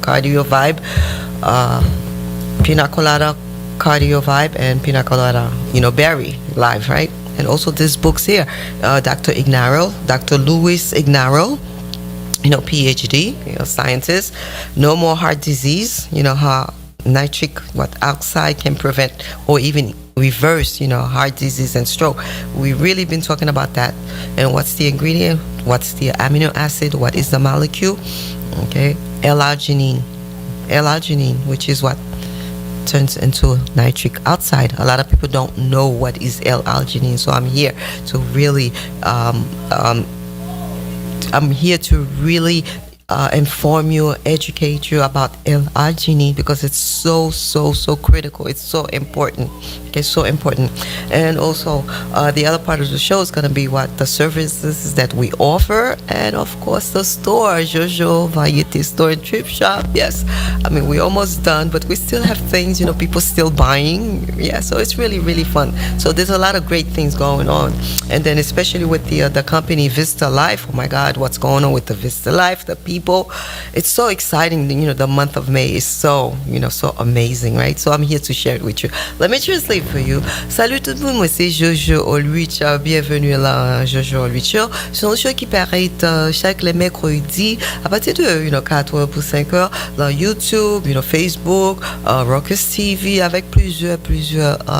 cardio vibe, pina colada cardio vibe, and pina colada, berry live, right? And also these books here, Dr. Ignaro, Dr. Luis Ignaro, PhD, scientist. No more heart disease. How nitric oxide can prevent or even reverse, heart disease and stroke. We've really been talking about that. And what's the ingredient? What's the amino acid? What is the molecule? Okay, L-arginine. L-arginine, which is what turns into nitric oxide. A lot of people don't know what is L-arginine, so I'm here to really inform you, educate you about L-arginine, because it's so critical. It's so important. Okay, so important. And also, the other part of the show is going to be what the services that we offer, and of course the store, JOJO Variety Store and Trip Shop. Yes, I mean we're almost done, but we still have things. People still buying. Yeah, so it's really fun. So there's a lot of great things going on, and then especially with the company Vista Life. Oh my God, what's going on with the Vista Life? The people, it's so exciting. The month of May is so amazing, right? So I'm here to share it with you. Let me translate for you. Salut tout le monde, moi c'est JOJO ALLRICH. Bienvenue là, JOJO ALLRICH. C'est un show qui paraît chaque les mercredis à partir de 4h pour 5h dans YouTube, Facebook, Rockers TV, avec plusieurs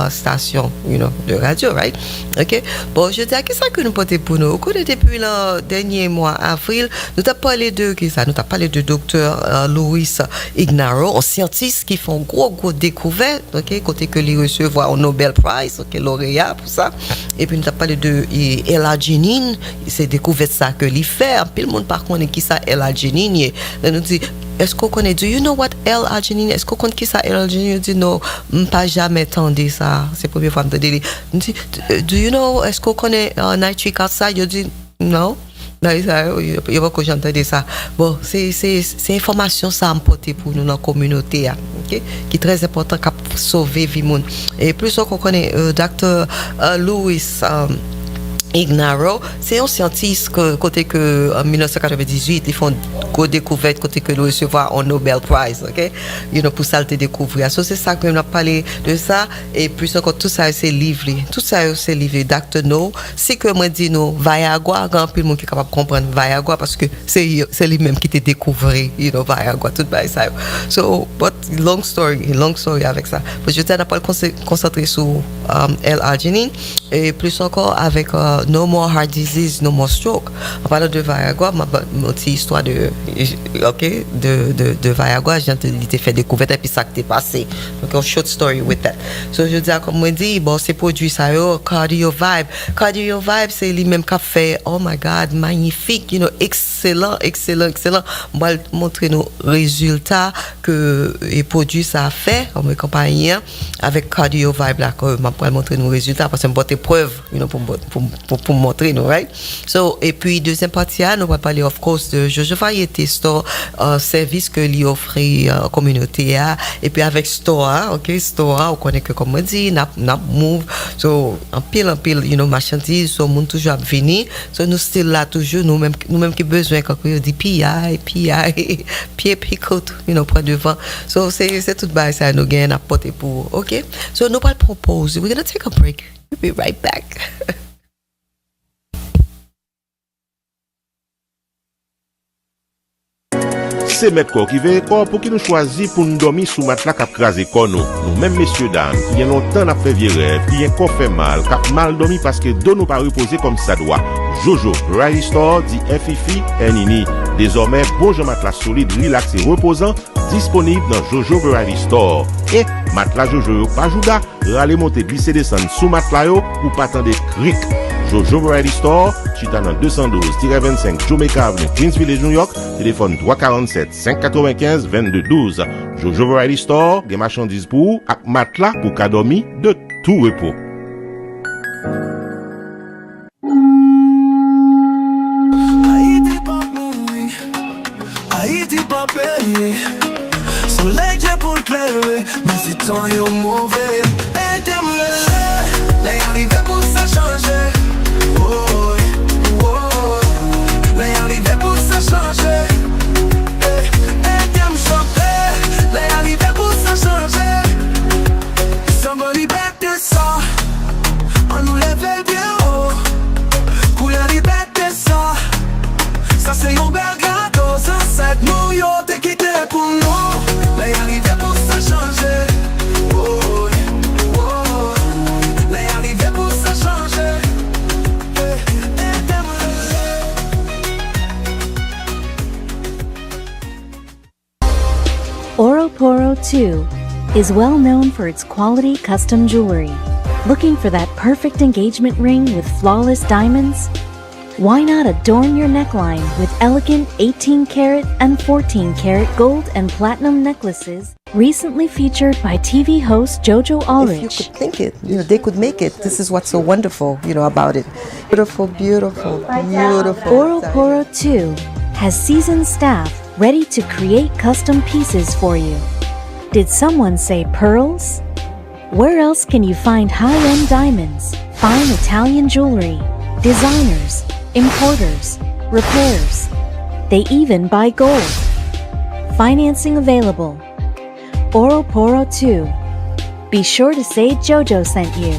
stations de radio, right? Ok. Bon, je dis à qu'est-ce que nous portons pour nous. Au cours depuis le dernier mois avril, nous avons parlé de Dr. Luis Ignaro, un scientiste qui font gros découvertes, ok, côté que lui recevoir un Nobel Prize, ok, lauréat pour ça. Et puis nous avons parlé de L-arginine, c'est découvert ça que lui fait. Puis le monde par contre qui ça L-arginine, nous dit est-ce qu'on connaît, do you know what L-arginine, est-ce qu'on connaît qui ça L-arginine? Il dit non, pas jamais entendu ça, c'est la première fois que je me dis, do you know, est-ce qu'on connaît nitric oxide? Il dit non. Non, il y a que j'entendais ça. Bon, c'est information ça emporter pour nous dans la communauté, ok, qui est très important pour sauver vie monde. Et plus on connaît Dr. Luis Ignaro, c'est un scientiste côté que en 1998 ils font une découverte côté que nous recevoir un Nobel Prize, ok, pour ça le découvrir. So c'est ça que on a parlé de ça. Et puis encore tout ça c'est livré, Dr. No, c'est que moi dis nous Viagra, grand peu le monde qui est capable de comprendre Viagra parce que c'est lui même qui t'a découvert, Viagra tout by ça. So but long story avec ça. Parce que je t'ai pas concentrer sur L-arginine et plus encore avec No More Heart Disease, No More Stroke. En parlant de Viagra, ma petite histoire de Viagra, j'ai fait découverte et puis ça qui est passé. Donc, un short story with that. So, je dis, comme on dit, bon, c'est produit ça, Cardio Vibe. Cardio Vibe, c'est lui-même qui a fait, oh my God, magnifique, excellent. On va montrer nos résultats que les produits ça a fait, en compagnie avec Cardio Vibe, là, que je vais montrer nos résultats parce que je vais preuve, pour montrer nous, right? So, et puis deuxième partie, nous allons parler of course de JOJO Variety Store, service que lui offre communauté, et puis avec Store, ok, Store, on connaît que comme on dit, n'a move, so en pile, marchandises, so monde toujours à venir, so nous still là toujours, nous-mêmes qui besoin quand on dit PI, pied picote, près devant, so c'est tout bas ça nous gagne à porter pour, ok, so nous allons proposer, we're gonna take a break, we'll be right back. C'est mettre corps qui veut corps pour qui nous choisit pour nous dormir sous matelas cap crasé corps nous même messieurs dames qui ont longtemps n'a fait vieux rêve qui un corps fait mal cap mal dormi parce que dos nous pas reposer comme ça doit. JOJO Variety Store dit FIFI et Nini désormais bon matelas solide relax et reposant disponible dans JOJO Variety Store et matelas JOJO pas jouda râler monter glisser descendre sous matelas yo pour pas attendre cric. JOJO Variety Store, chita dans 212-25 Jamaica Avenue, Queensville, New York, téléphone 347-595-2212. JOJO Variety Store, des marchandises pour, ak matelas pour kadomi de tout repos. Haïti pas payé, soleil j'ai pour clairer, mais si ton yo mauvais, aidez-moi, les arrivés pour ça changer. Changer, et me choquer. 2 is well known for its quality custom jewelry. Looking for that perfect engagement ring with flawless diamonds? Why not adorn your neckline with elegant 18-karat and 14-karat gold and platinum necklaces recently featured by TV host JOJO If you Allrich? could think it, they could make it. This is what's so wonderful, about it. Beautiful, beautiful, beautiful. Oroporo 2 has seasoned staff ready to create custom pieces for you. Did someone say pearls? Where else can you find high-end diamonds, fine Italian jewelry, designers, importers, repairs? They even buy gold. Financing available. Oroporo 2. Be sure to say JoJo sent you.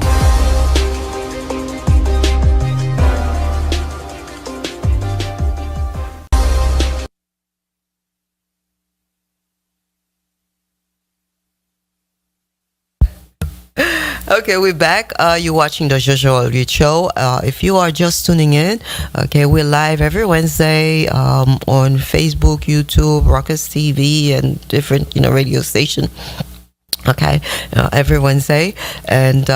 Okay, we're back. You're watching the JOJO ALLRICH show. If you are just tuning in, okay, we're live every Wednesday on Facebook, YouTube, Rockers TV, and different radio station. Okay, every Wednesday, and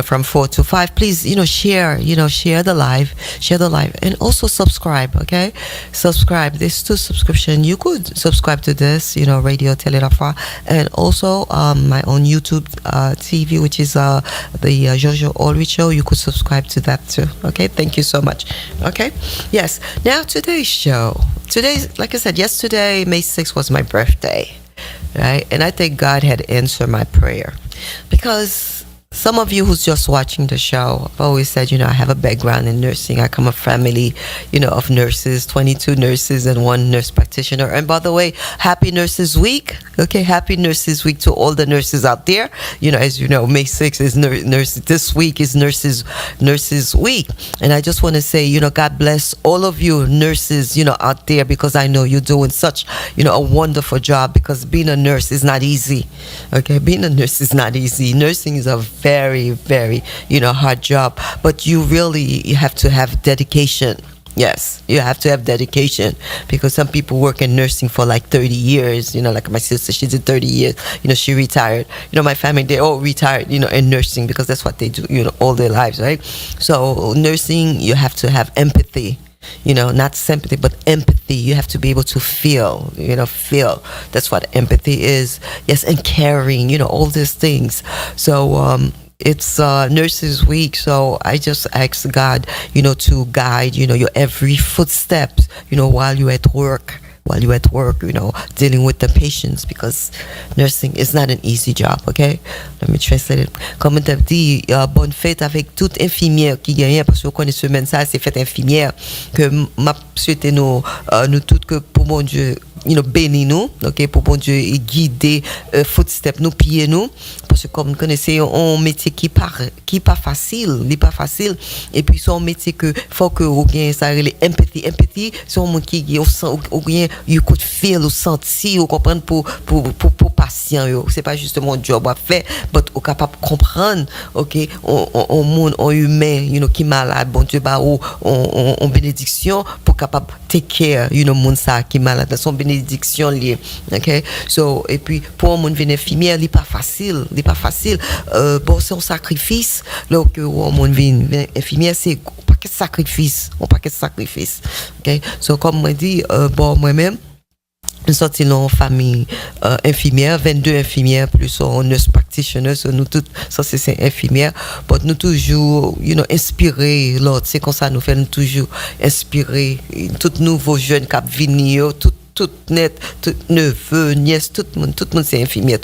from 4 to 5. Please, share the live, and also subscribe. Okay, subscribe. There's 2 subscription. You could subscribe to this, Radio Telerafa, and also my own YouTube TV, which is the JOJO ALLRICH show. You could subscribe to that too. Okay, thank you so much. Okay, yes. Now today's show. Like I said, yesterday, May 6th was my birthday. Right? And I think God had answered my prayer, because some of you who's just watching the show, I've always said, I have a background in nursing. I come from a family, of nurses, 22 nurses and 1 nurse practitioner. And by the way, happy Nurses Week. Okay, happy Nurses Week to all the nurses out there. As you know, May 6th is this week is Nurses Week. And I just want to say, God bless all of you nurses, out there, because I know you're doing such, a wonderful job, because being a nurse is not easy. Okay, being a nurse is not easy. Nursing is a very, very, hard job, but you have to have dedication. Yes, you have to have dedication, because some people work in nursing for like 30 years, like my sister, she did 30 years, she retired. My family, they all retired, in nursing, because that's what they do, all their lives, right? So nursing, you have to have empathy. Not sympathy, but empathy. You have to be able to feel, feel. That's what empathy is. Yes, and caring, all these things. So, it's Nurses Week, so I just ask God, to guide, your every footsteps, while you're at work. Dealing with the patients, because nursing is not an easy job, okay? Let me translate it. Comme on dit, bonne fête avec toute infirmière qui gagne, parce que vous connaissez semaine ça, c'est fête infirmière, que m'a souhaité nous toutes que pour mon Dieu, bénis nous, ok, pour bon Dieu guider footsteps nous, pieds nous, parce que comme vous connaissez, un métier qui pas facile, et puis c'est un métier que faut que vous gagnez ça, les empathy, c'est un monde qui ou bien you could feel ou sentir ou comprendre pour patient yo. C'est pas juste mon job à faire, mais au capable comprendre, ok, on monde on humain, qui malade, bon Dieu ba ou on bénédiction pour capable take care, monde ça qui malade, dans son bénédiction liée, ok. So et puis pour un monde venir infirmière, il pas facile, bon c'est un sacrifice, là que un monde venir infirmière, c'est un paquet de sacrifices, ok. So comme moi dit, bon moi-même nous sortis dans une famille infirmière, 22 infirmières plus un nurse practitioner, so nous toutes ça c'est infirmières, but nous toujours inspirer l'autre, c'est comme ça nous fait, nous toujours inspirer tout nouveau jeune qui venir, tout net, tout neveu, nièce, tout le monde c'est infirmière,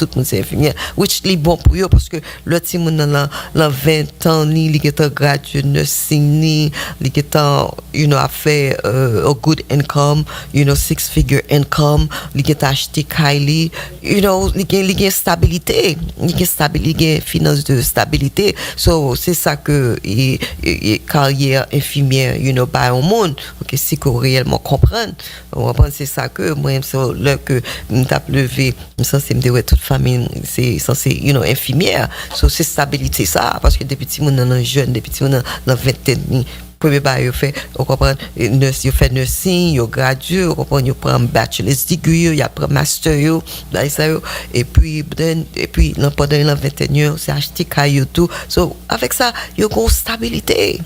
which est bon pour eux, parce que le petit monde dans 20 ans, il est gradué nursing, il est a fait a good income, 6-figure income, il est acheté Kylie, il a stabilité, il a finance de stabilité, so c'est ça que carrière infirmière, par au monde, ok, si qu'on réellement comprendre, c'est ça que moi c'est là que m't'a levé censé me dire toute famille c'est censé infirmière, so c'est stabilité ça, parce que depuis petit monde dans jeune, depuis petit monde dans vingtaine premier bail yo fait, on comprend, nurse yo fait nursing, yo gradué, on comprend, yo prend bachelor's degree, yo prend master yo, là ça yo, et puis pendant l'an 21 c'est acheter caillou tout. So avec ça, yo gon stabilité,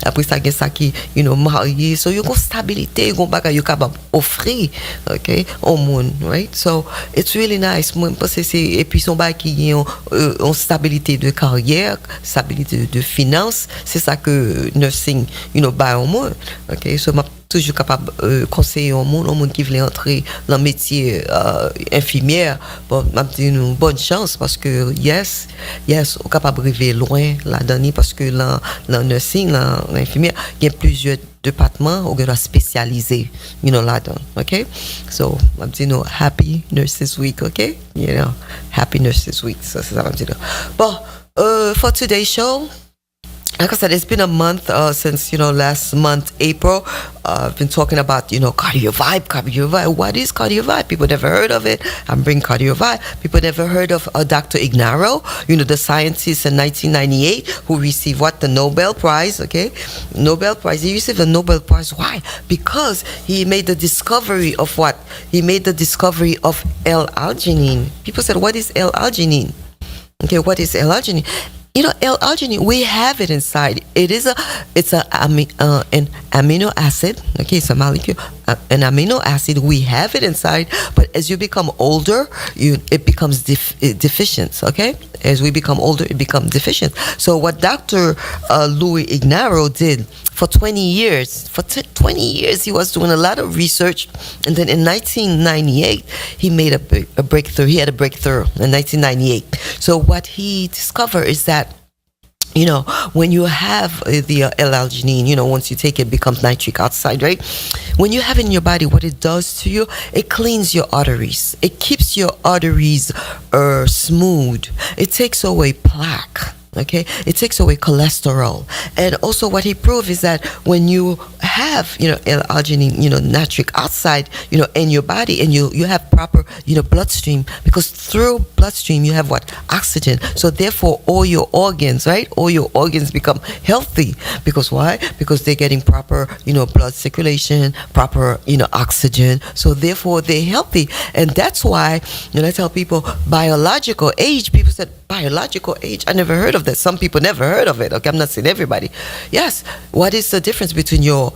après ça gen ça qui marié, so yo gon stabilité, gon bagay yo capable offrir, okay, au monde, right? So it's really nice. Moi parce que c'est, et puis son bail qui ont stabilité de carrière, stabilité de finances, c'est ça que nursing bail au monde. OK, so m'a toujours capable conseiller au monde qui veut entrer dans le métier infirmière. Bon, m'a dit une bonne chance parce que yes, on capable arriver loin là-dedans parce que dans nursing, l'infirmière, il y a plusieurs départements où on doit spécialiser, là-dedans. OK? So, I'm saying, happy Nurses Week, OK? Happy Nurses Week. So, c'est ça, I'm saying. Bon, for today's show, like I said, it's been a month since, last month, April. I've been talking about, cardio vibe. What is cardio vibe? People never heard of it. I'm bringing cardio vibe. People never heard of Dr. Ignaro, the scientist in 1998 who received what? The Nobel Prize, okay? Nobel Prize. He received the Nobel Prize. Why? Because he made the discovery of what? He made the discovery of L-arginine. People said, what is L-arginine? Okay, what is L-arginine? L-arginine, we have it inside. It's an amino acid. Okay, it's a molecule, an amino acid. We have it inside, but as you become older, it becomes deficient. Okay, as we become older, it becomes deficient. So what Dr. Louis Ignaro did for 20 years, he was doing a lot of research, and then in 1998, he made a breakthrough. He had a breakthrough in 1998. So what he discovered is that, when you have the L-arginine, once you take it, becomes nitric oxide, right? When you have it in your body, what it does to you, it cleans your arteries. It keeps your arteries smooth. It takes away plaque. Okay, it takes away cholesterol. And also what he proved is that when you have, L-arginine, nitric oxide, in your body, and you have proper, bloodstream, because through bloodstream you have what? Oxygen. So therefore all your organs, right? All your organs become healthy. Because why? Because they're getting proper, blood circulation, proper, oxygen. So therefore they're healthy. And that's why, I tell people biological age, people said, biological age, I never heard of that. Some people never heard of it. Okay, I'm not saying everybody. Yes, what is the difference between your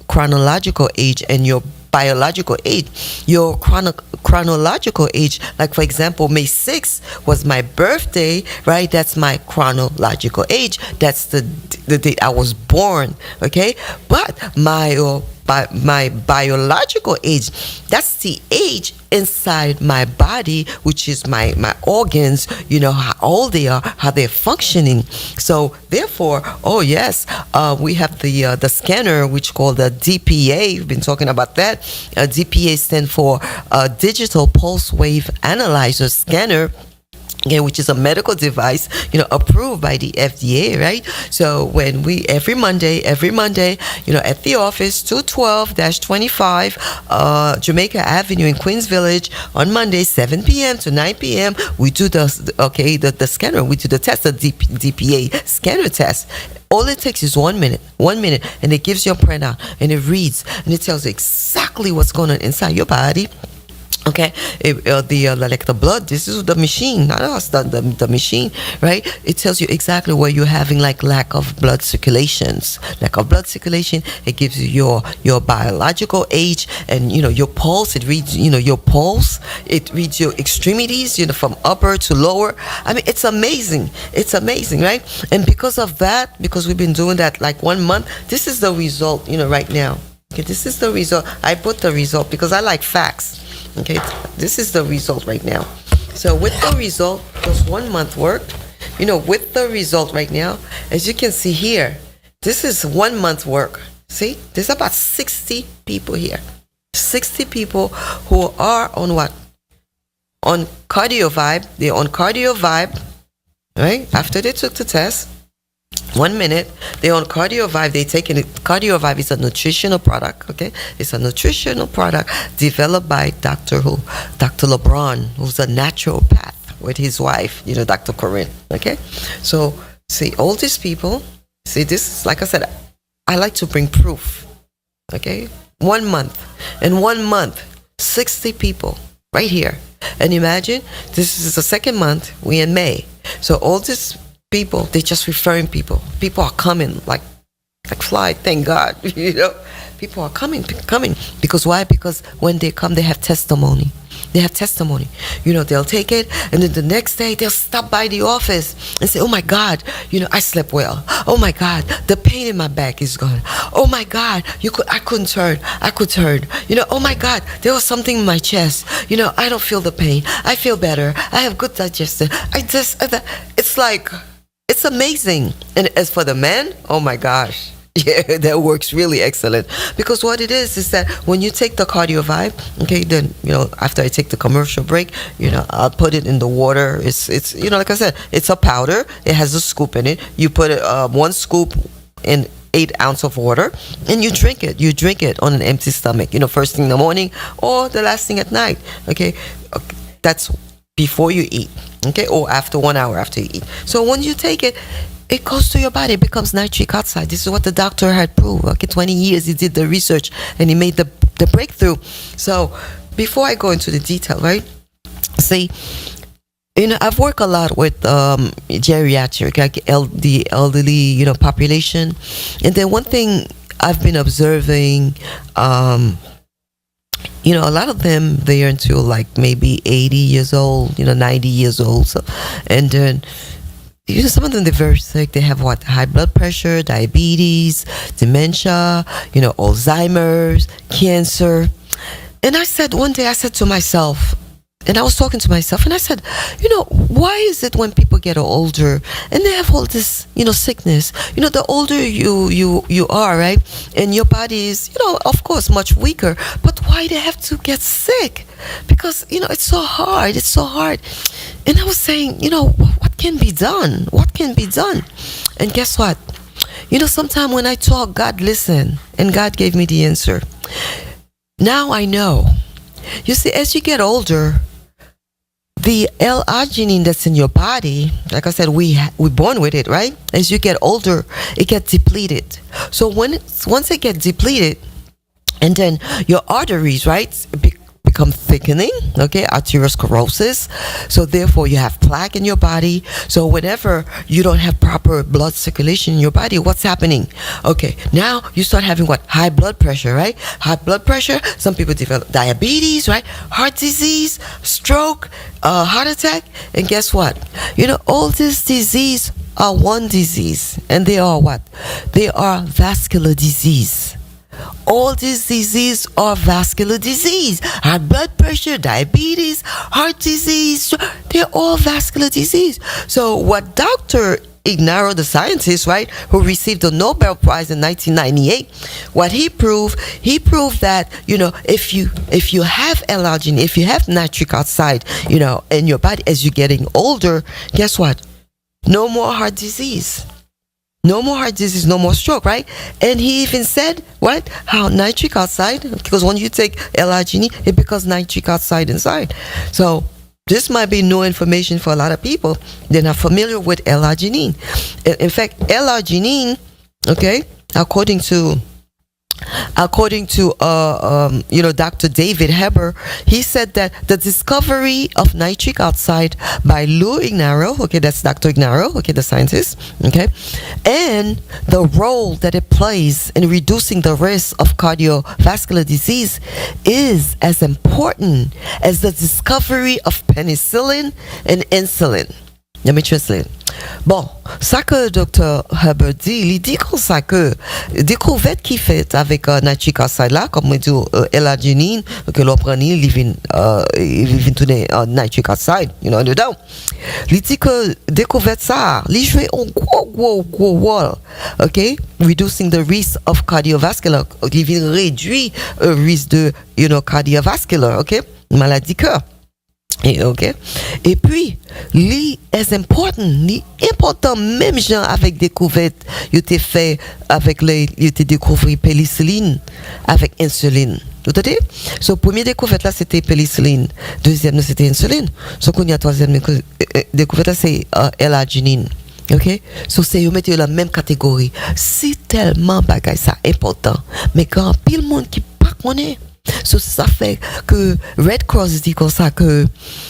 chronological age and your biological age? Your chronological age, like for example, May 6th was my birthday, right? That's my chronological age. That's the date I was born. Okay, but my biological age, that's the age inside my body, which is my organs, how old they are, how they're functioning. So therefore, we have the scanner, which called the DPA. We've been talking about that. DPA stands for Digital Pulse Wave Analyzer Scanner. Okay, which is a medical device, approved by the FDA, right? So when we every Monday, at the office, 212-25 Jamaica Avenue in Queens Village, on Monday, 7 p.m. to 9 p.m. we do the scanner. We do the test, the DPA scanner test. All it takes is 1 minute, and it gives you a printout, and it reads, and it tells you exactly what's going on inside your body. Okay, like the blood, this is the machine, not us, the machine, right? It tells you exactly where you're having like lack of blood circulation. It gives you your biological age, and your pulse. It reads your pulse. It reads your extremities, from upper to lower. I mean, it's amazing, right? And because of that, because we've been doing that like 1 month, this is the result, right now. Okay, this is the result. I put the result because I like facts. Okay, this is the result right now. So with the result, just 1 month work, with the result right now, as you can see here, this is 1 month work. See, there's about 60 people here. 60 people who are on what? On Cardio Vibe. They're on Cardio Vibe, right? After they took the test, 1 minute, they're on Cardio Vibe. They taking it. Cardio Vibe is a nutritional product. Okay, it's a nutritional product developed by Dr. LeBron, who's a naturopath with his wife, Dr. Corinne. Okay, so see all these people, See, this is, like I said, I like to bring proof. Okay? 1 month. In 1 month, 60 people right here. And imagine, this is the second month, we in May. So all these people, they just referring people. People are coming like fly, thank God. You know, people are coming. Because why? Because when they come, they have testimony. They have testimony. You know, they'll take it, and then the next day they'll stop by the office and say, "Oh my God, you know, I slept well. Oh my God, the pain in my back is gone. Oh my God, I couldn't turn. I could turn. You know, oh my God, there was something in my chest. You know, I don't feel the pain. I feel better. I have good digestion. It's like, it's amazing." And as for the men, oh my gosh. Yeah, that works really excellent, because what it is that when you take the Cardio Vibe, okay, then, you know, after I take the commercial break, you know, I'll put it in the water. It's you know, like I said, it's a powder. It has a scoop in it. You put it 1 scoop in 8 ounces of water, and you drink it. You drink it on an empty stomach, you know, first thing in the morning or the last thing at night. Okay, that's before you eat, okay, or after 1 hour after you eat. So when you take it, it goes to your body. It becomes nitric oxide. This is what the doctor had proved. Okay, 20 years he did the research, and he made the breakthrough. So before I go into the detail, right? See, you know, I've worked a lot with geriatric, like the elderly, you know, population. And then one thing I've been observing, you know, a lot of them, they're until like maybe 80 years old, you know, 90 years old. So, and then, you know, some of them, they're very sick. They have what? High blood pressure, diabetes, dementia, you know, Alzheimer's, cancer. And I said, one day I said to myself, and I was talking to myself, and I said, you know, why is it when people get older and they have all this, you know, sickness, you know, the older you are, right? And your body is, you know, of course, much weaker, but why they have to get sick? Because, you know, it's so hard. It's so hard. And I was saying, you know, what can be done? What can be done? And guess what? You know, sometimes when I talk, God listened, and God gave me the answer. Now I know. You see, as you get older, the L-arginine that's in your body, like I said, we're born with it, right? As you get older, it gets depleted. So once it gets depleted, and then your arteries, right, become thickening, okay, arteriosclerosis. So therefore you have plaque in your body. So whenever you don't have proper blood circulation in your body, what's happening? Okay, now you start having what? High blood pressure, right? High blood pressure. Some people develop diabetes, right? Heart disease, stroke, heart attack. And guess what? You know, all this disease are one disease, and they are what? They are vascular disease. All these diseases are vascular disease. High blood pressure, diabetes, heart disease, they're all vascular disease. So what Dr. Ignaro, the scientist, right, who received the Nobel Prize in 1998, what he proved that, you know, if you have L-arginine, if you have nitric oxide, you know, in your body as you're getting older, guess what? No more heart disease. No more heart disease, no more stroke, right? And he even said, what? How nitric oxide, because when you take L-arginine, it becomes nitric oxide inside. So this might be new information for a lot of people. They're not familiar with L-arginine. In fact, L-arginine, okay, according to you know, Dr. David Heber, he said that the discovery of nitric oxide by Lou Ignaro, okay, that's Dr. Ignaro, okay, the scientist, okay, and the role that it plays in reducing the risk of cardiovascular disease is as important as the discovery of penicillin and insulin. Let me translate. Bon, ça que Dr. Herbert dit, il dit comme ça que découverte qui fait avec nitric oxide là, comme on dit L-arginine, que l'on prend il vient tourner nitric oxide, you know, dedans. Il dit que découverte ça, il joue un gros rôle, okay, reducing the risk of cardiovascular, il vient réduire le risque de, you know, cardiovascular, okay, maladie cœur. Okay. Et puis, li est important même gens avec découverte, il était fait avec il était découvert pénicilline avec insuline. Tout à fait. So première découverte là c'était pénicilline, deuxième c'était insuline. So qu'on y a troisième découverte là c'est L-arginine. OK? So c'est yo mettre dans la même catégorie. C'est tellement bagay ça important. Mais quand pile monde qui pas connaît. So ça fait que Red Cross dit comme ça que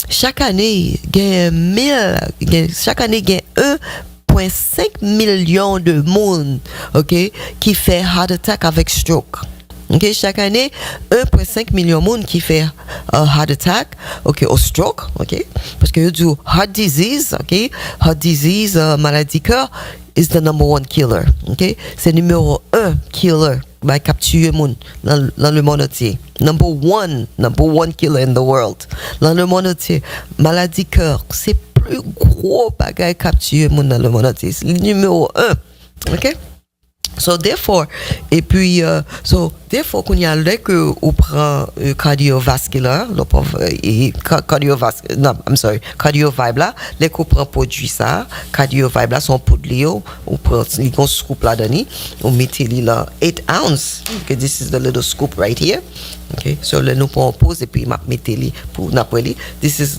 chaque année chaque année il y a 1,5 million de monde, OK, qui fait heart attack avec stroke. OK, chaque année 1,5 million de monde qui fait heart attack, OK, ou stroke, OK, parce que du heart disease, OK, heart disease, maladie cœur is the number one killer, OK, c'est numéro 1 killer by capturer monde dans le monde entier. Number one killer in the world. Dans le monde entier, maladie cœur, c'est plus gros bagay capturer monde dans le monde entier. C'est le numéro 1. OK? So therefore, et puis therefore qu'on y a là que on prend cardiovasculaire, cardiovibe là, les qu'on prend produit ça, cardiovibe là son poudre on prend les qu'on scoop là dedans, on met là 8 ounces. Okay, this is the little scoop right here. Okay, so le nous prend pause et puis m'a mettre pour n'après this is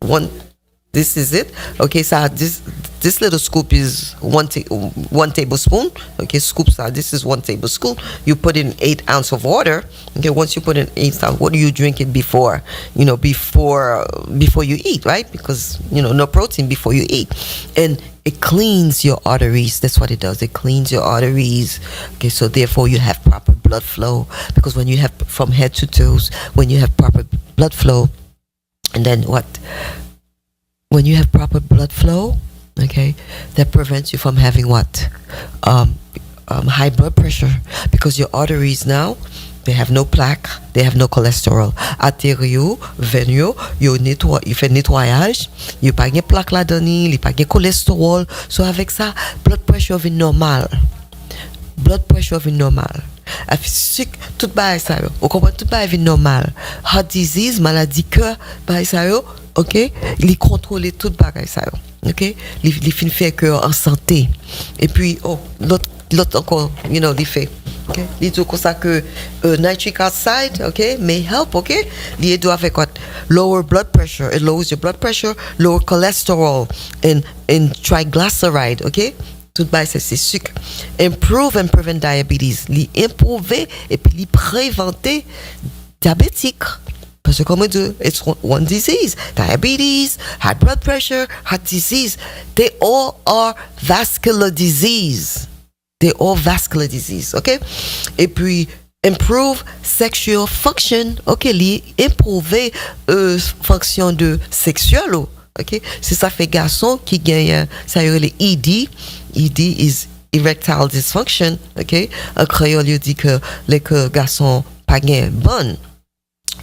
one. This is it. Okay, so this little scoop is one tablespoon. Okay, scoop so this is 1 tablespoon. You put in 8 ounces of water. Okay, once you put in 8 ounces, what do you drink it before? Before you eat, right? Because no protein before you eat, and it cleans your arteries. That's what it does. It cleans your arteries. Okay, so therefore you have proper blood flow, because when you have from head to toes, when you have proper blood flow, and then what? When you have proper blood flow, okay, that prevents you from having what? High blood pressure, because your arteries now, they have no plaque, they have no cholesterol. Artériaux, veineux, il fait nettoyage, il n'y a pas de plaque là-dedans, il n'y a pas de cholestérol. So avec ça, blood pressure est normal. Blood pressure est normal. Sucre, tout bas ça yo. On comprend tout bas est normal. Heart disease, maladie cœur, bas ça yo. OK, il contrôle tout bagay ça yo. OK, il fin fait cœur en santé. Et puis l'autre encore, il fait. OK, il dit comme ça que nitric oxide, OK, may help, OK, il doit avec quoi? Lower blood pressure, it lowers your blood pressure, lower cholesterol and triglyceride, OK? Tout bas c'est sucre. Improve and prevent diabetes, li improver et puis li préventer diabétique. Parce que comme on dit, it's one disease. Diabetes, high blood pressure, heart disease, they all are vascular disease. They all vascular disease, OK? Et puis, improve sexual function, OK? Improver fonction de sexuelle, OK? C'est ça fait garçon qui gagne, ça y est, les ED. ED is erectile dysfunction, OK? En créole, il dit que les garçons pas gagne bonne.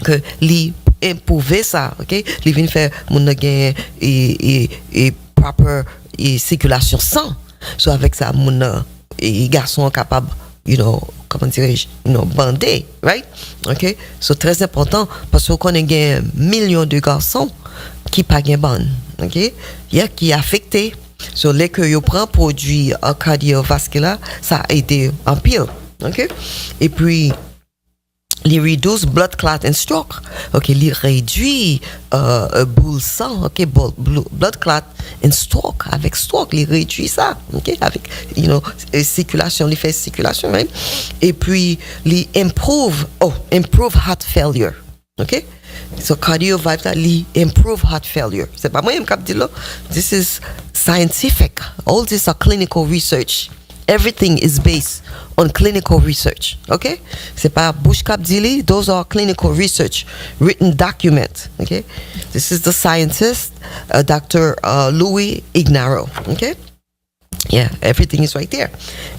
Que li improuver ça, OK, li vient faire mon gain et proper circulation sang. So avec ça mon garçon capable comment dirais-je, bander, right? OK, so très important parce qu'on a un million de garçons qui pas gain bonne, OK, qui affecté. So les que yo prend produit cardiovasculaire, ça a été en pile, OK? Et puis il reduce blood clot and stroke. OK, il réduit boule sang, OK, blood clot and stroke. Avec stroke, il réduit ça, OK, avec circulation, il fait circulation, right? Et puis il improve heart failure. OK? So cardiovibe il improve heart failure. C'est pas moi qui me dis là. This is scientific. All this are clinical research. Everything is based on clinical research, okay? C'est pas bush cap dili, those are clinical research, written document, okay? This is the scientist, Dr. Louis Ignaro, okay? Yeah, everything is right there.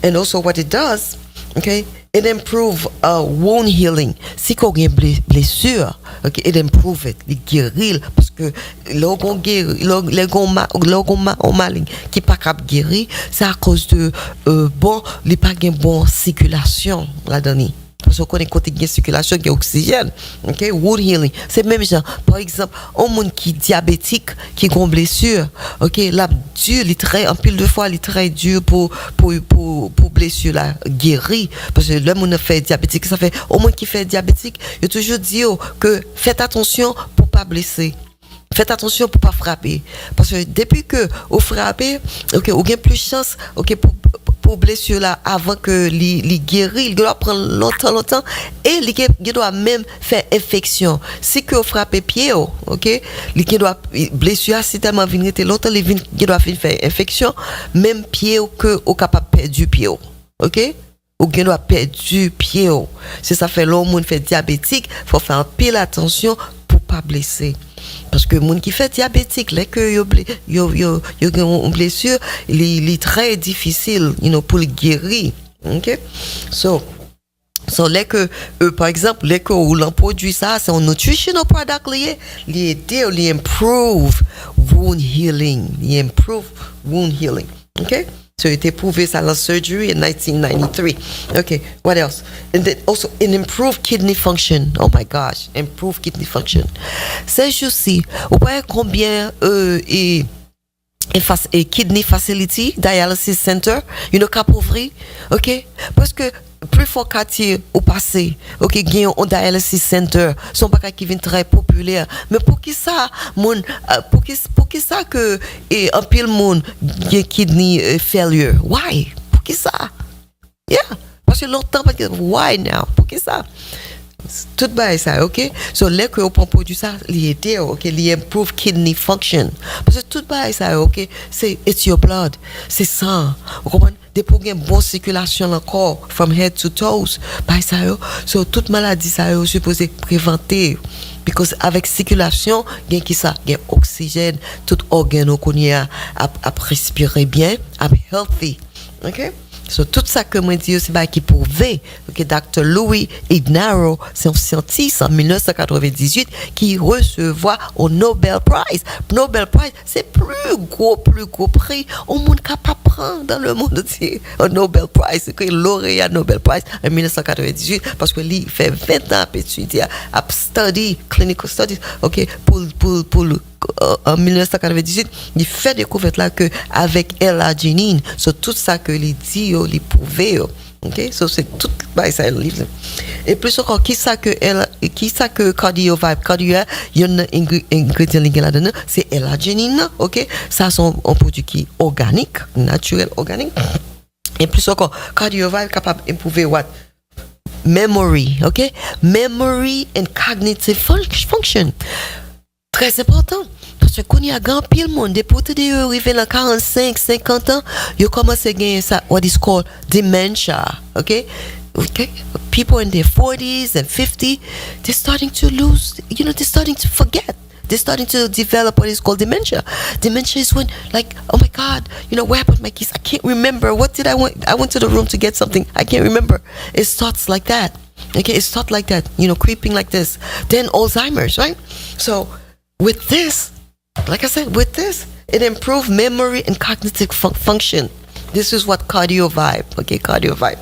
And also what it does, okay, it improve wound healing. Si qu'on a une blessure, okay, it improve it, il guérit parce que l'orgon guéri, l'orgon malin qui pas cap guéri, c'est à cause de il pas gain bon circulation là-dedans. Parce qu'on est côté de circulation qui est oxygène, OK, wound healing, c'est même genre par exemple un monde qui diabétique qui a une blessure, OK, là dur, il très en pile de fois il très dur pour blessure là guérir parce que le monde fait diabétique, ça fait au monde qui fait diabétique, il toujours dit que faites attention pour pas blesser. faites attention pour pas frapper parce que depuis que vous frappez, OK, vous avez plus chance, OK, pour blessure là avant que les guérir, il doit prendre longtemps et il doit même faire infection. Si que vous frappez pied, OK, il doit blessure c'est tellement venir longtemps, il doit faire infection, même pied que au capable perdre du pied, OK? Ou bien doit perdre du pied. Si ça fait long, monde fait diabétique, faut faire pile attention pour pas blesser. Parce que monde qui fait diabétique, là que yo une blessure, il est très difficile, pour le guérir. OK? So là que par exemple, là que l'on produit ça, c'est un nutritional product lié, il improve wound healing, OK? So it était prouvé ça dans surgery in 1993. Okay, what else? And then also an improved kidney function. Oh my gosh, improved kidney function. C'est juste, vous voyez combien et kidney facility, dialysis center, qu'a ouvrir, OK? Parce que plus fort quartier au passé, OK, gagne un dialysis center, son bagage qui vient très populaire. Mais pour qui ça, pour qui ça que un pile monde gagne kidney failure? Why? Pour qui ça? Yeah, parce que longtemps parce que why now? Pour qui ça? Tout bas ça, OK? So là que on produit ça, il était OK, il improve kidney function. Parce que tout bas ça, OK, c'est it's your blood, c'est sang. Vous comprenez? Des pour une bonne circulation dans le corps from head to toes. Bah ça so toute maladie ça est supposé préventer. Because avec circulation, gain qui ça, gain oxygène, tout organe qu'on y a à respirer bien, à healthy. OK? So, tout ça que moi dis c'est qui prouvé que Dr. Louis Ignarro, c'est un scientiste en 1998 qui recevra au Nobel Prize. Nobel Prize, c'est plus gros prix au monde capable prendre dans le monde entier. Un Nobel Prize, c'est que lauréat Nobel Prize en 1998 parce que lui fait 20 ans à étudier, à study, clinical studies, OK, pour en 1998, il fait découverte là que avec L-arginine, so tout ça que il dit, il prouvé, OK, so c'est tout ça le livre. Et plus encore qui ça que cardio-vibe, il y a un ingrédient là-dedans, c'est L-arginine, OK, ça sont un produit qui organique, naturel organique. Et plus encore cardio-vibe capable d'improver what? Memory, OK? Memory and cognitive function. Très important. Parce que quand il y a grand pile monde, depuis que vous arrivez dans 45, 50 ans, vous commencez à gagner ça, what is called dementia. Okay? Okay? People in their 40s and 50s, they're starting to lose, they're starting to forget. They're starting to develop what is called dementia. Dementia is when, like, oh my God, what happened to my kids? I can't remember. What did I want? I went to the room to get something. I can't remember. It starts like that. Okay? It starts like that, creeping like this. Then Alzheimer's, right? So, with this, like I said, it improves memory and cognitive function. This is what cardio-vibe, okay, cardio-vibe.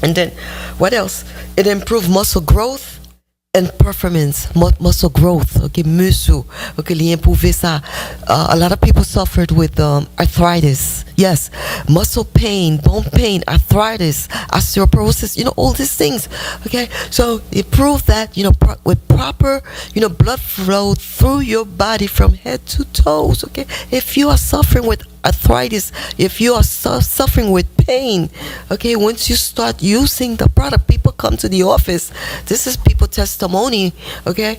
And then, what else? It improves muscle growth and performance, muscle growth, okay, muscle, okay, li improve ça. A lot of people suffered with arthritis. Yes, muscle pain, bone pain, arthritis, osteoporosis, all these things. Okay, so it proves that with proper blood flow through your body from head to toes. Okay, if you are suffering with arthritis, if you are suffering with pain, okay, once you start using the product, people come to the office. This is people testimony. Okay,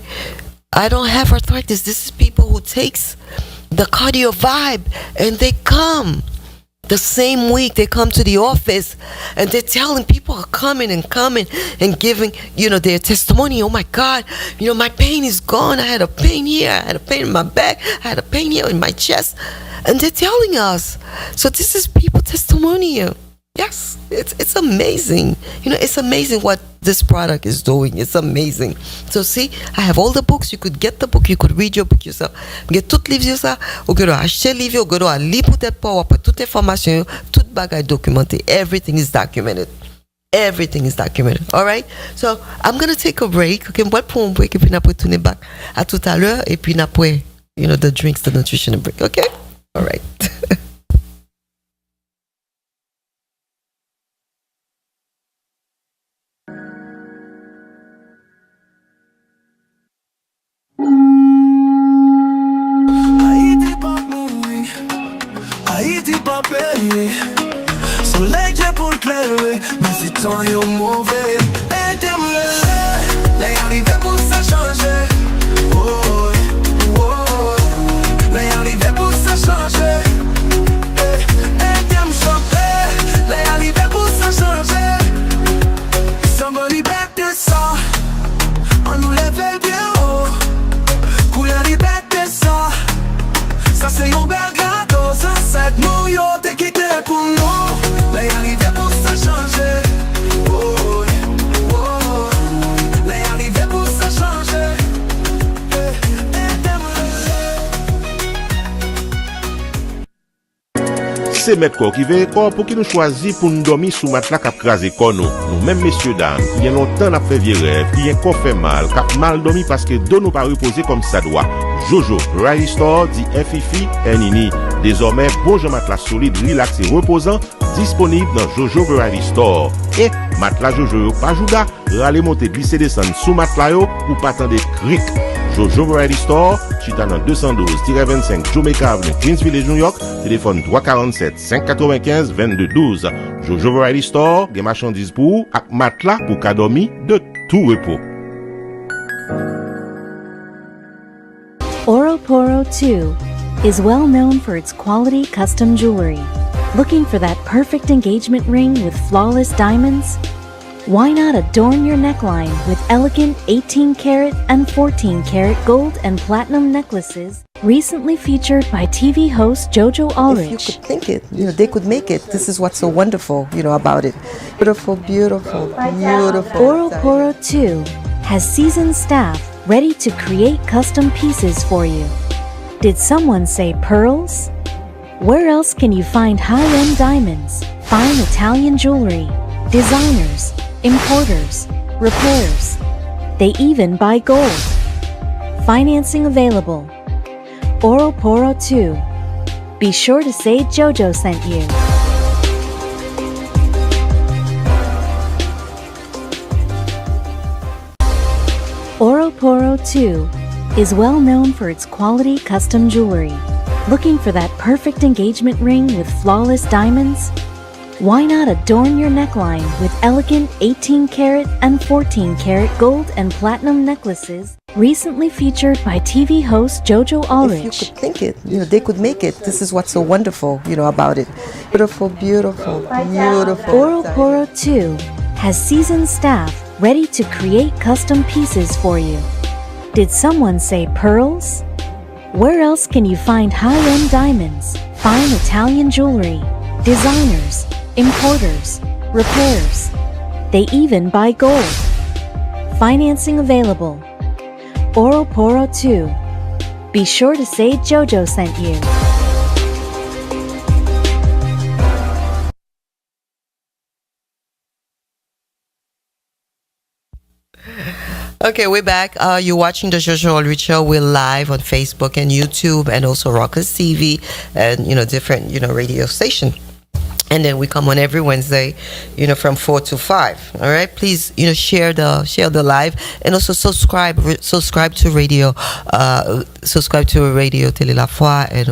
I don't have arthritis. This is people who takes the cardio vibe and they come. The same week they come to the office and they're telling people are coming and giving, their testimony. Oh my God, my pain is gone. I had a pain here. I had a pain in my back. I had a pain here in my chest. And they're telling us. So this is people testimonial. Yes, it's amazing. It's amazing what this product is doing. It's amazing. So see, I have all the books. You could get the book. You could read your book yourself. Get tout livre ça. Ou que acheter livre. Ou que lire peut-être pas. Ou toute information. Tout bagage documenté. Everything is documented. Everything is documented. All right. So I'm gonna take a break. Okay, on va prendre un break et puis après tourner back à tout à l'heure et puis après, the drinks, the nutrition break. Okay. All right. ton yo mauvais. Aidez-moi les arriver pour ça changer. Oh, oh, les arriver pour ça changer. Aidez-moi chanter, les arriver pour ça changer. Somebody back this up, on nous lève bien haut. Couleur les back this up, ça c'est un bel gâteau. Ça c'est nous yo, t'es quitté pour nous. Les arriver pour ça changer. Oh, oh, les arriver pour ça changer. Se met ko ki veye ko pou ki nou chwazi pou nou dormi sou matelas kap krasé kon nou. Nou même messieurs dames, qui y a longtemps n'a fait vieux rêve, qui y a ko fait mal, kap mal dormi parce que dos nous pas reposer comme ça doit. Jojo Variety Store dit Fifi et Nini. Désormais, bon jeu matelas solide, relax et reposant, disponible dans Jojo Variety Store. Et matelas Jojo pas jouga, râler monter glisser descendre sous matelas yo ou pas attendre cric. Jojo Variety Store, chita dans 212-25 Jamaica Avenue, Queensville, New York, téléphone 347-595-2212. Jojo Variety Store, des marchandises pour ak matelas pour ka dormi de tout repos. Oroporo 2 is well known for its quality custom jewelry. Looking for that perfect engagement ring with flawless diamonds? Why not adorn your neckline with elegant 18-karat and 14-karat gold and platinum necklaces recently featured by TV host JOJO If Allrich? you could think it, they could make it. This is what's so wonderful, about it. Beautiful, beautiful, beautiful. Oroporo 2 has seasoned staff ready to create custom pieces for you. Did someone say pearls? Where else can you find high-end diamonds, fine Italian jewelry, designers, importers, repairs? They even buy gold. Financing available. Oroporo 2. Be sure to say JoJo sent you. Oroporo 2 is well known for its quality custom jewelry. Looking for that perfect engagement ring with flawless diamonds? Why not adorn your neckline with elegant 18-karat and 14-karat gold and platinum necklaces recently featured by TV host JOJO Allrich? If you could think it, they could make it. This is what's so wonderful, about it. Beautiful, beautiful, beautiful. Oroporo 2 has seasoned staff ready to create custom pieces for you. Did someone say pearls? Where else can you find high-end diamonds, fine Italian jewelry, designers, importers, repairs? They even buy gold. Financing available. Oroporo 2. Be sure to say JoJo sent you. Okay, we're back. You're watching the JoJo AllRich Show. We're live on Facebook and YouTube and also Rockers TV and, different, radio station. And then we come on every Wednesday, from 4 to 5. All right. Please, share the live and also subscribe to radio Télé La Foi, and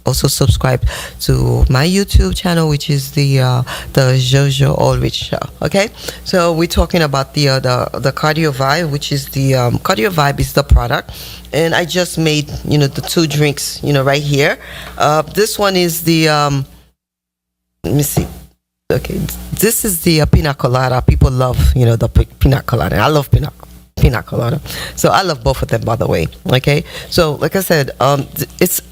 also subscribe to my YouTube channel, which is the JoJo AllRich Show. Okay. So we're talking about the Cardio Vibe, which is the Cardio Vibe is the product, and I just made the two drinks right here. This one is the let me see. Okay, this is the pina colada. People love, the pina colada. I love pina colada. So I love both of them, by the way. Okay, so like I said, it's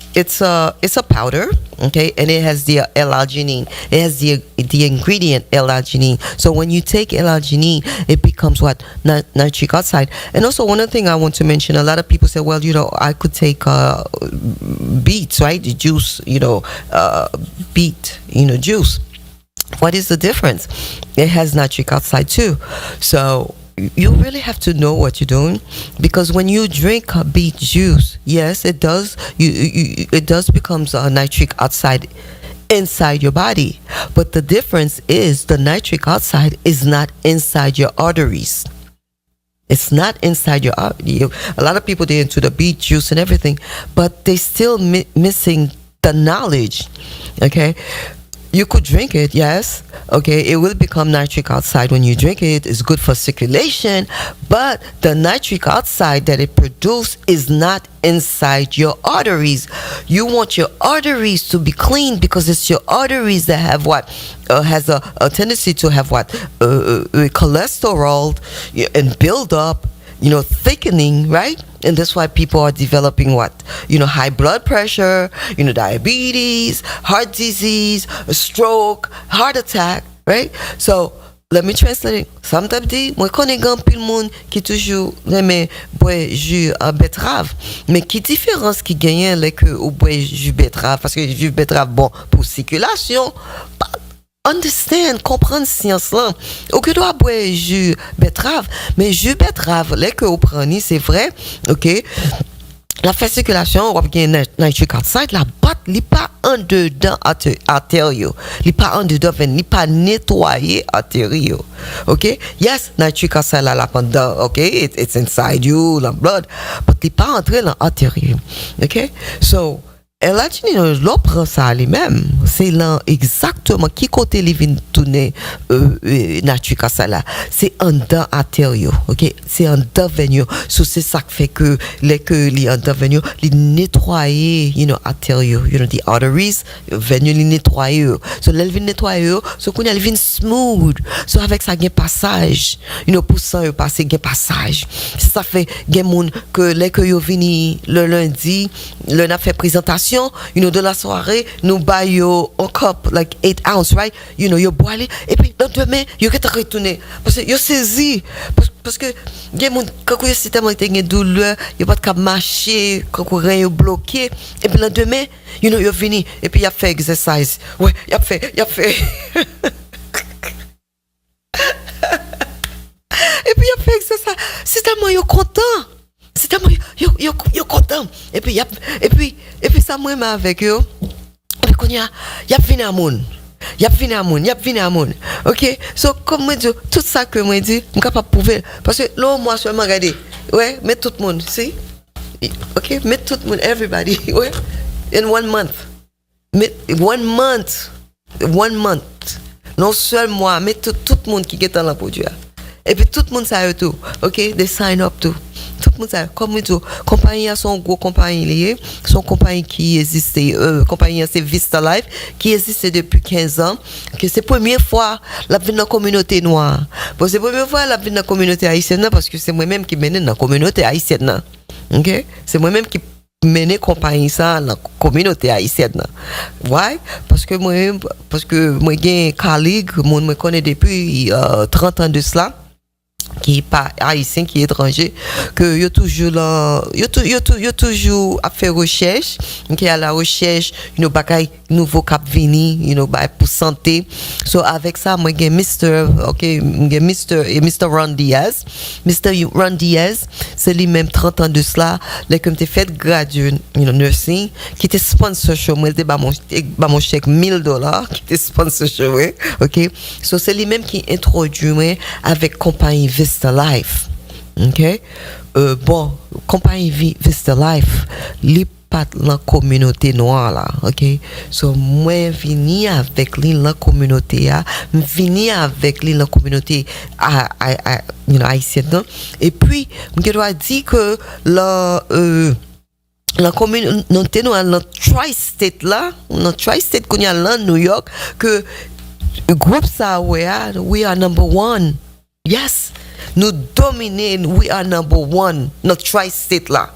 a powder. Okay, and it has the L-arginine. It has the ingredient L-arginine. So when you take L-arginine, it becomes what nitric oxide. And also one other thing I want to mention: a lot of people say, well, I could take beets, right? The juice, beet, juice. What is the difference? It has nitric oxide too. So you really have to know what you're doing, because when you drink beet juice, yes, it does. It does becomes nitric oxide inside your body, but the difference is the nitric oxide is not inside your arteries. It's not inside your artery. A lot of people, they're into the beet juice and everything, but they still missing the knowledge. Okay. You could drink it, yes. Okay, it will become nitric oxide when you drink it. It's good for circulation, but the nitric oxide that it produces is not inside your arteries. You want your arteries to be clean because it's your arteries that have what has a tendency to have what cholesterol and build up, thickening, right? And that's why people are developing what? High blood pressure, diabetes, heart disease, a stroke, heart attack, right? So, let me translate it. Sometimes, moi connais grand pile monde qui toujours aime boire jus à betterave. Mais qui différence qui gagne les que ou boire jus betterave parce que jus betterave bon pour circulation. Understand, comprendre science là. Ou que doit boire jus betterave, mais jus betterave, les que vous prenez, c'est vrai, ok? La fait circulation, on va gagner nitric oxide, la batte, il pas en dedans artérieux. Il pas en dedans, il pas nettoyé artérieux. Ok? Yes, nitric oxide là pendant, ok? It's inside you, the blood, but il pas entré dans artérieux. Ok? So, L-arginine, l'on prend ça lui-même. C'est là exactement qui côté il vient tourner nitric oxide là. C'est en dedans artérieux, ok? C'est en dedans veineux. So c'est ça qui fait que les que les en dedans veineux, les nettoyer, artérieux, the arteries, veineux les nettoyer. So les vient nettoyer, so qu'on elle vient smooth. So avec ça gain passage, pour ça passer gain passage. Ça fait gain monde que les que yo vini le lundi, le n'a fait présentation, de la soirée, nous baillons un cup, like 8 ounces, right? You boil it, et puis, le demain, you get retourner. Parce que, you saisi. Parce que, il y a quand vous avez tellement de douleur, il n'y a pas de marcher, quand vous avez bloqué, et puis, le demain, you fini, et puis, il a fait exercice. Ouais, il a fait. Et puis, il a fait exercice. C'est tellement, you're content. C'est tellement yo content et puis ça moi avec eux et puis qu'on y a fini à moun OK, so comme moi dit tout ça que moi dit je capable prouver parce que là moi seulement regarder ouais mais tout le monde see OK mais tout le monde everybody ouais in 1 month mais 1 month non seulement moi mais tout le monde qui est dans la produit et puis tout le monde ça tout OK they sign up tout le monde ça comme dit compagnie sont gros compagnie lié sont compagnie qui existait compagnie c'est Vista Life qui existait depuis 15 ans que c'est première fois la vie dans la communauté noire bon c'est première fois la vie dans la communauté haïtienne parce que c'est moi même qui mène dans la communauté haïtienne OK c'est moi même qui mener compagnie ça dans la communauté haïtienne. Why? Parce que moi j'ai un collègue moi me connais depuis 30 ans de cela qui est pas haïtien qui est étranger que yo toujours là yo toujours à faire recherche qui à la recherche bagay nouveau cap vini pour santé so avec ça moi j'ai Mr. Ron Diaz c'est lui même 30 ans de cela là comme t'es fait gradué nursing qui était sponsor show moi était ba mon chèque $1000 qui était sponsor show OK so c'est lui même qui introduit moi avec compagnie Vista Life. OK bon compagnie Vista Life li pas la communauté noire là OK so moi vini avec lui la communauté la communauté haïtienne et puis je dois dire que la communauté noire dans tri-state là dans tri-state qu'on y a là New York que groupe ça we are number 1. Yes, nous dominons, we are number 1. Notre tri-state là,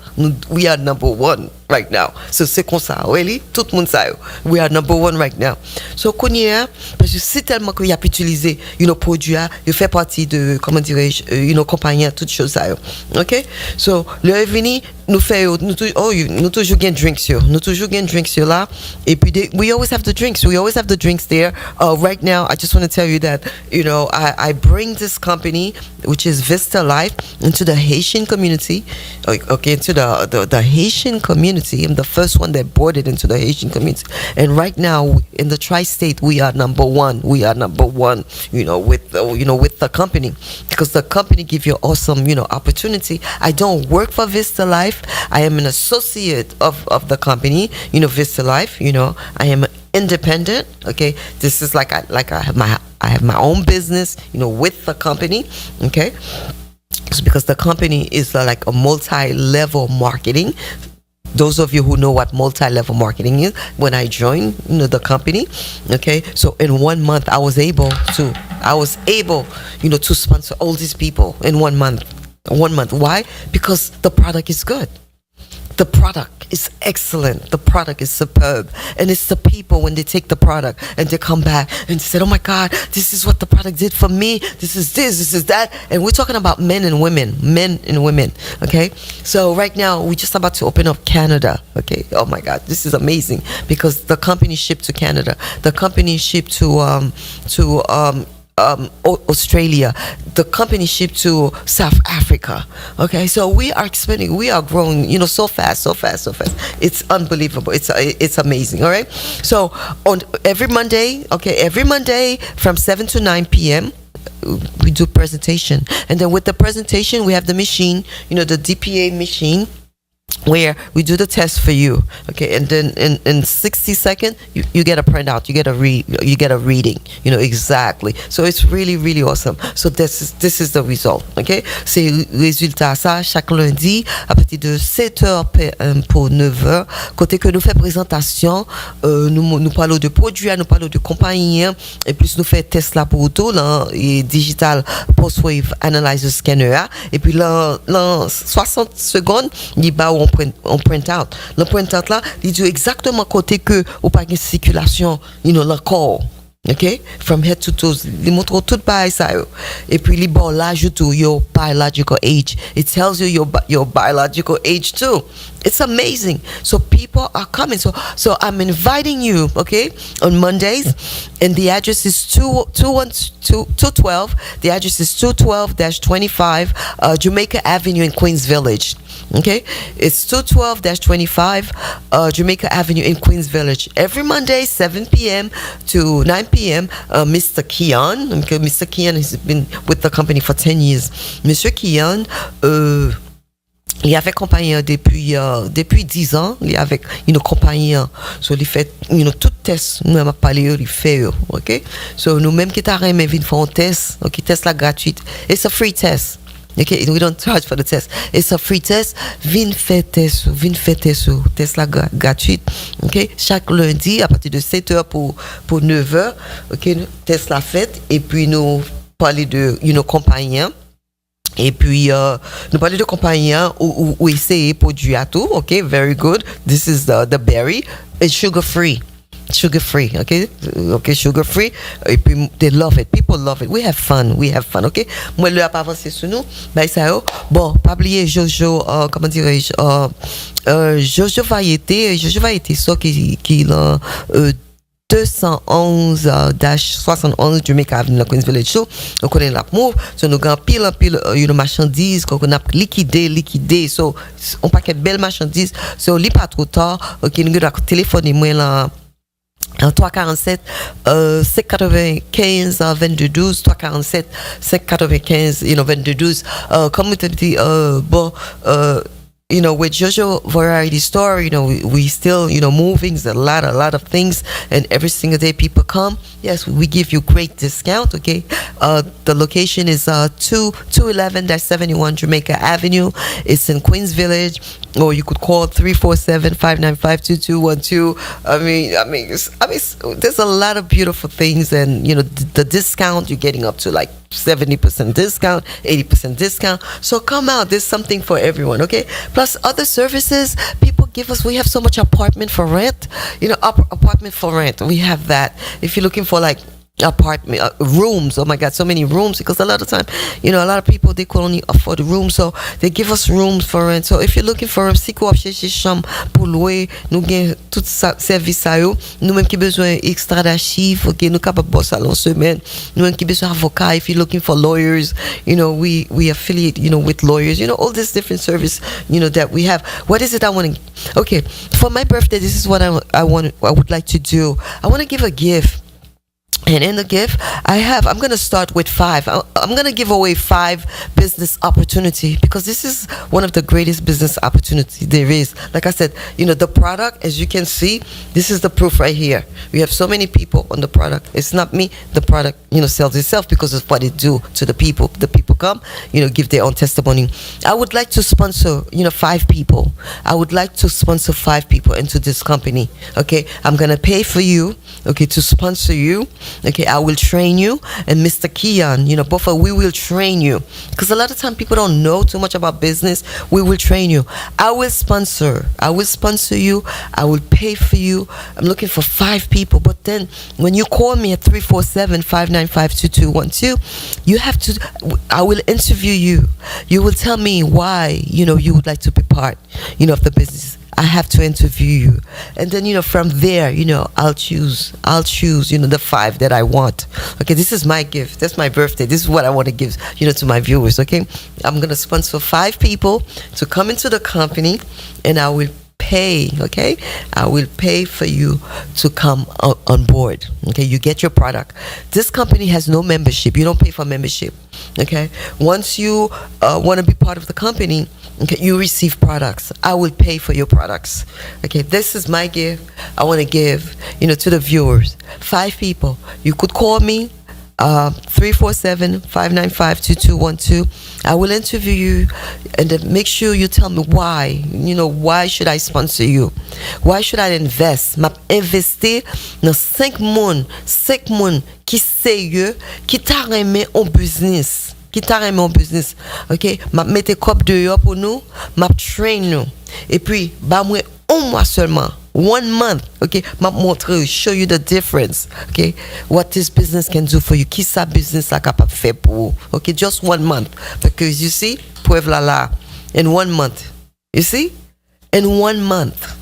we are number 1 right now. So c'est comme ça, really, tout le monde sait, we are number 1 right now. So qu'on y a, parce que c'est tellement qu'il y a pu utiliser, produit, il fait partie de, comment dirais-je, compagnie, toutes choses ça. OK? So, le revenu, nous toujours gain drinks sur là. Et puis, we always have the drinks there. Right now, I just want to tell you that, I bring this company, which is Vista Life, into the Haitian community, okay, into the Haitian community. I'm the first one that brought it into the Haitian community. And right now, in the tri-state, we are number 1. We are number 1, with the company. Because the company give you awesome, opportunity. I don't work for Vista Life. I am an associate of the company, Vista Life. I am independent. Okay, this is like I have my own business, with the company. Okay, it's because the company is like a multi-level marketing. Those of you who know what multi-level marketing is, when I joined, the company, okay, so in 1 month I was able to, to sponsor all these people in 1 month. 1 month. Why? Because the product is good. The product is excellent. The product is superb. And it's the people when they take the product and they come back and say, oh my God, this is what the product did for me. This is that. And we're talking about men and women. Okay. So right now we're just about to open up Canada. Okay. Oh my God, this is amazing because the company shipped to Canada. The company shipped to Australia. The company shipped to South Africa. Okay, so we are expanding, we are growing, so fast. It's unbelievable. It's amazing. All right. So on every Monday from 7 to 9 p.m. we do presentation, and then with the presentation we have the machine, the DPA machine, where we do the test for you, okay, and then in 60 seconds you get a printout, you get a reading, exactly. So it's really really awesome. So this is the result, okay. C'est résultat ça chaque lundi à partir de 7h pour 9h. Côté que nous fait présentation, nous parlons de produits, nous parlons de compagnie, et plus nous fait test là pour auto là et digital post-wave analyzer scanner, et puis là 60 secondes il va on print out. Le print out là, il dit exactement côté que ou pas une circulation, le corps. Okay, from head to toes. Il montre tout par ça. Et puis il bon l'âge to your biological age. It tells you your biological age too. It's amazing. So people are coming. So I'm inviting you, okay, on Mondays, and the address is 212. The address is 212-25 Jamaica Avenue in Queens Village. Okay, it's 212-25 Jamaica Avenue in Queens Village. Every Monday, 7 p.m. to 9 p.m. Mr. Keon, okay, Mr. Keon has been with the company for 10 years. Mr. Keon, il avait compagnie depuis 10 ans. Il avec une compagnie, so il fait tout test. Nous avons parlé, il fait, ok. So nous même qui t'arrêtons, mais vient faire un test, ok, test là gratuite. It's a free test. Okay, we don't charge for the test. It's a free test. Vin fait test la gratuite. Okay, chaque lundi à partir de 7h pour 9h. Okay, test la fête et puis nous parler de compagnie. Et puis nous parler de compagnie ou essayer produit à tout. Okay, very good. This is the berry. It's sugar free, okay, sugar free. Et puis they love it, people love it. We have fun, okay. Moi le pas avancer sur nous, bah ça yo. Bon, pas oublier JOJO, comment dirais-je, JOJO variété ça qui là 211-71 Jamaica Avenue la Queens Village. So on connaît la move, so nous avons pile marchandises qu'on a liquidé, so on paquet belle marchandises, so li pas trop tard, ok, nous avons téléphoner moi là 347 595 2212 347 595 2212. Comme tu dis, bon, with JOJO Variety Store, we still, moving. There's a lot of things, and every single day people come. Yes, we give you great discount. Okay, the location is 211-71 Jamaica Avenue. It's in Queens Village, or you could call 347-595-2212. I mean, there's a lot of beautiful things, and the discount you're getting up to like 70% discount, 80% discount. So come out. There's something for everyone. Okay. Plus other services people give us. We have so much apartment for rent. Apartment for rent. We have that. If you're looking for like apartment rooms, oh my God, so many rooms, because a lot of time a lot of people they could only afford the room, so they give us rooms for rent. So if you're looking for a si ko chercher chambre pour louer, nous gain tout ça service ça yo, nous même qui besoin extra d'archives, OK, nous capable boss salon semaine, nous même qui besoin avocat. If you're looking for lawyers, we affiliate with lawyers, all this different service that we have. What is it I want to, okay, for my birthday, this is what I would like to do. I want to give a gift. And in the gift, I'm going to start with 5. I'm going to give away 5 business opportunity, because this is one of the greatest business opportunities there is. Like I said, the product, as you can see, this is the proof right here. We have so many people on the product. It's not me. The product, sells itself because of what it do to the people. The people come, give their own testimony. I would like to sponsor, 5 people. I would like to sponsor 5 people into this company. Okay. I'm going to pay for you, okay, to sponsor you. Okay, I will train you, and Mr. Keon, both of we will train you, because a lot of time people don't know too much about business. We will train you. I will sponsor you. I will pay for you. I'm looking for 5 people, but then when you call me at 347-595-2212, I will interview you. You will tell me why, you would like to be part, of the business. I have to interview you, and then from there, I'll choose the 5 that I want. Okay, this is my gift. That's my birthday. This is what I want to give to my viewers. Okay, I'm gonna sponsor 5 people to come into the company, and I will pay. Okay, I will pay for you to come on board. Okay, you get your product. This company has no membership. You don't pay for membership. Okay, once you want to be part of the company, okay, you receive products. I will pay for your products. Okay, this is my gift. I want to give, to the viewers. 5 people. You could call me, 347-595-2212. I will interview you, and then make sure you tell me why. Why should I sponsor you? Why should I invest? M'a investi dans 5 moun qui sérieux, qui t'a remis en business. OK, m'a mette cop dehors pour nous, m'a train nous. Et puis ba moi un mois seulement, 1 month, OK, m'a montrer, show you the difference, OK, what this business can do for you, qui sa business la capable faire pour vous. OK, just 1 month, because you see, preuve là in 1 month. You see? In 1 month.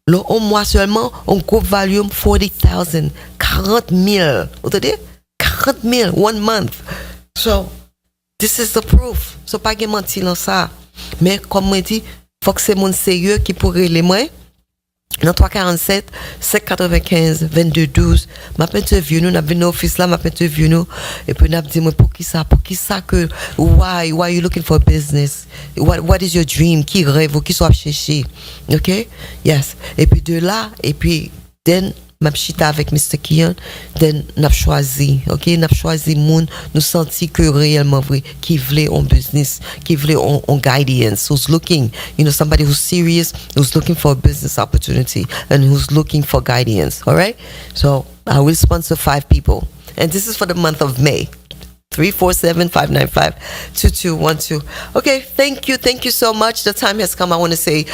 Le un mois seulement, on groupe volume 40,000, 40,000. Vous entendez? 40,000 1 month. So, this is the proof. So, pas de mentir dans ça. Mais, comme moi dit, faut que c'est mon sérieux qui pourrait les moins. Dans 347 795 2212, m'a interview nous, n'a venu au office là, m'a interview nous, et puis n'a dit moi pour qui ça que why you looking for business, what is your dream, qui rêve ou qui soit chercher. OK, yes, et puis de là, et puis then m'a chita avec Mr. Keon, then n'a choisi, OK, n'a choisi moun nous senti que réellement vrai qui voulait en business, qui voulait en guidance, who's looking, somebody who's serious, who's looking for a business opportunity, and who's looking for guidance. All right, so I will sponsor 5 people, and this is for the month of May. 347-595-2212. Okay, thank you so much. The time has come. I want to say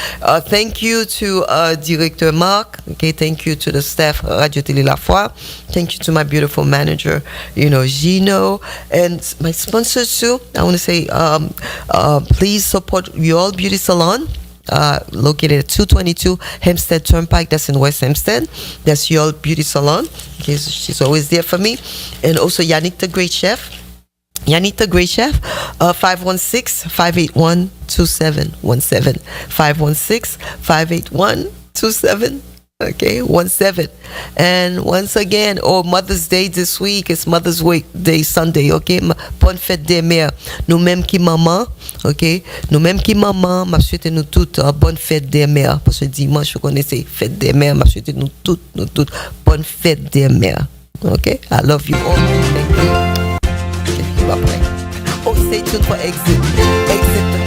thank you to Director Mark. Okay, thank you to the staff Radio Télé La Foi. Thank you to my beautiful manager, Gino, and my sponsors too. I want to say please support Your Beauty Salon. Located at 222 Hempstead Turnpike. That's in West Hempstead. That's Your Beauty Salon. Okay, so she's always there for me. And also Yannick the Great Chef. 516-581-2717. 516-581-2717. Okay, 17. And once again, Mother's Day this week. It's Mother's Day Sunday. Okay, bonne fête des mères. Nous-mêmes qui maman. OK, nous-mêmes qui maman, m'a souhaité nous toutes bonne fête des mères. Parce que dimanche, vous connaissez, fête des mères, m'a souhaité nous toutes bonne fête des mères. OK, I love you all. Thank you. Okay, bye-bye. Oh, stay tuned for Exit.